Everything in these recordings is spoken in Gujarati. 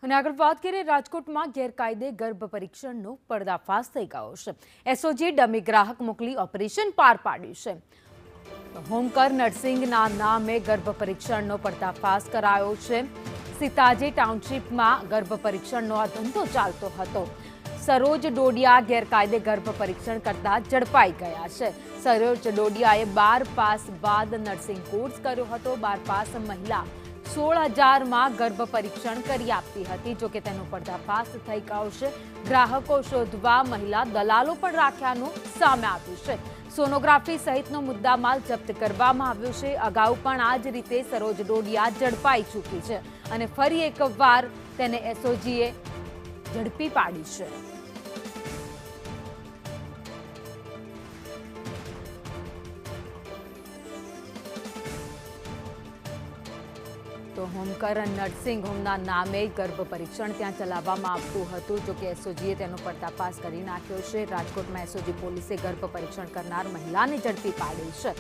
અને આગળ વાત કરીએ, રાજકોટમાં ગેરકાયદે ગર્ભ પરીક્ષણનો પર્દાફાશ થઈ ગયો છે। એસઓજી ડમી ગ્રાહક મોકલી ઓપરેશન પાર પાડ્યું છે। હોમકર નર્સિંગના નામે ગર્ભ પરીક્ષણનો પર્દાફાશ કરાયો છે। સીતાજી ટાઉનશીપમાં ગર્ભ પરીક્ષણનો આ ધંધો ચાલતો હતો। સરોજ ડોડિયા ગેરકાયદે ગર્ભ પરીક્ષણ કરતા ઝડપાઈ ગયા છે। સરોજ ડોડિયાએ 12 પાસ બાદ નર્સિંગ કોર્સ કર્યો હતો। 12 પાસ મહિલા 16,000 ગર્ભ પરીક્ષણ કરી આપતી હતી। જો કે તેનો પર્દાફાશ થઈ ગયો છે। ગ્રાહકો શોધવા મહિલા દલાલો પણ રાખ્યાનું સામે આવ્યું છે। સોનોગ્રાફી સહિતનો મુદ્દામાલ જપ્ત કરવામાં આવ્યો છે। અગાઉ પણ આ જ રીતે સરોજ ડોડિયા ઝડપાઈ ચૂકી છે અને ફરી એકવાર તેને એસઓજીએ ઝડપી પાડી છે। તો હોમકર નર્સિંગ હોમના નામે ગર્ભ પરીક્ષણ ત્યાં ચલાવવામાં આવતું હતું। જો કે એસઓજીએ તેનો પર્દાફાશ કરી નાખ્યો છે। રાજકોટમાં એસઓજી પોલીસે ગર્ભ પરીક્ષણ કરનાર મહિલાને ઝડપી પાડી છે।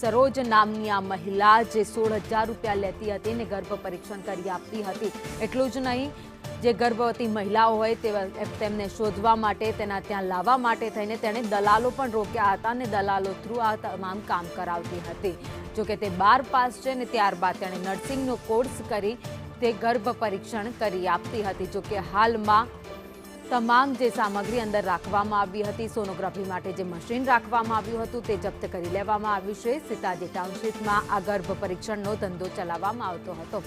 સરોજ નામની આ મહિલા જે 16,000 રૂપિયા લેતી હતી ને ગર્ભ પરીક્ષણ કરી આપતી હતી। એટલું જ નહીં, જે ગર્ભવતી મહિલાઓ હોય તેમને શોધવા માટે, તેના ત્યાં લાવવા માટે થઈને તેણે દલાલો પણ રોક્યા હતા અને દલાલો થ્રુ આ તમામ કામ કરાવતી હતી। જો કે તે 12 પાસ છે ને ત્યારબાદ તેણે નર્સિંગનો કોર્સ કરી તે ગર્ભ પરીક્ષણ કરી આપતી હતી। જો કે હાલમાં તમામ જે સામગ્રી અંદર રાખવામાં આવી હતી, સોનોગ્રાફી માટે જે મશીન રાખવામાં આવ્યું હતું તે જપ્ત કરી લેવામાં આવ્યું છે। સીતાજી ટાઉનશીપમાં આ ગર્ભ પરીક્ષણનો ધંધો ચલાવવામાં આવતો હતો।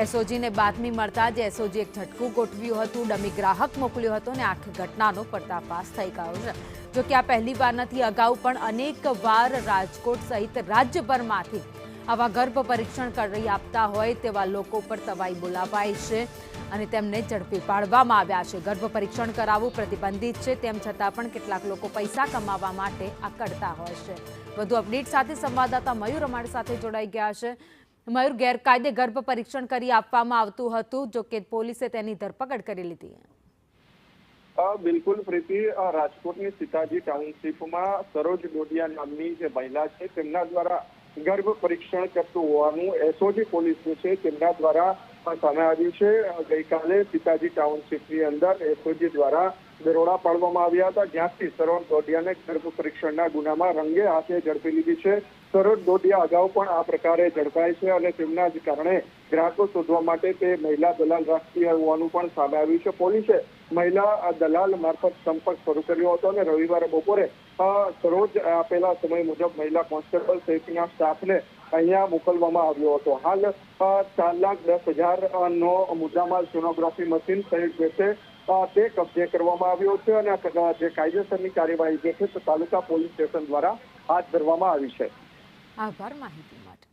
એસઓજીને બાતમી મળતા જ એસઓજી એક ઝટકું ગોઠવ્યું હતું, ડમી ગ્રાહક મોકલ્યો હતો અને આખી ઘટનાનો પર્દાફાશ થઈ ગયો છે। જો કે આ પહેલી વાર નથી, અગાઉ પણ અનેક વાર રાજકોટ સહિત રાજ્યભરમાંથી આવા ગર્ભ પરીક્ષણ કરી આપતા હોય તેવા લોકો પર તવાઈ બોલાવાઈ છે અને તેમને ઝડપી પાડવામાં આવ્યા છે। ગર્ભ પરીક્ષણ કરાવવું પ્રતિબંધિત છે, તેમ છતાં પણ કેટલાક લોકો પૈસા કમાવા માટે આ કરતા હોય છે। વધુ અપડેટ સાથે સંવાદદાતા મયુર અમારી સાથે જોડાઈ ગયા છે। મયુર, ગેરકાયદે ગર્ભ પરીક્ષણ કરી આપવામાં આવતું હતું, જો કે પોલીસે તેની ધરપકડ કરી લીધી। બિલકુલ પ્રીતિ, રાજકોટની સીતાજી ટાઉનશીપમાં સરોજ ડોડિયા નામની જે મહિલા છે તેમના દ્વારા ગર્ભ પરીક્ષણ કરતું હોવાનું એસઓજી પોલીસનું છે તેમના દ્વારા સામે આવ્યું છે। ગઈકાલે સીતાજી ટાઉનશીપની અંદર એસઓજી દ્વારા દરોડા પાડવામાં આવ્યા હતા, જ્યાંથી સરોજ ડોડિયાને ગર્ભ પરીક્ષણના ગુનામાં રંગે હાથે ઝડપી લીધી છે। સરોજ ડોડિયા અગાઉ પણ આ પ્રકારે ઝડપાય છે અને તેમના જ કારણે ગ્રાહકો શોધવા માટે તે મહિલા દલાલ રાખતી હોવાનું પણ સામે આવ્યું છે। પોલીસે મહિલા દલાલ મારફત સંપર્ક શરૂ કર્યો હતો અને રવિવારે બપોરે સરોજ આપેલા સમય મુજબ મહિલા કોન્સ્ટેબલ સહિતના સ્ટાફને અહીંયા મોકલવામાં આવ્યો હતો। હાલ 4,10,000 નો મુદ્દામાલ સોનોગ્રાફી મશીન સહિત જે છે તે કબજે કરવામાં આવ્યો છે અને જે કાયદેસરની કાર્યવાહી જે છે તે તાલુકા પોલીસ સ્ટેશન દ્વારા હાથ ધરવામાં આવી છે। આભાર માહિતી માટે।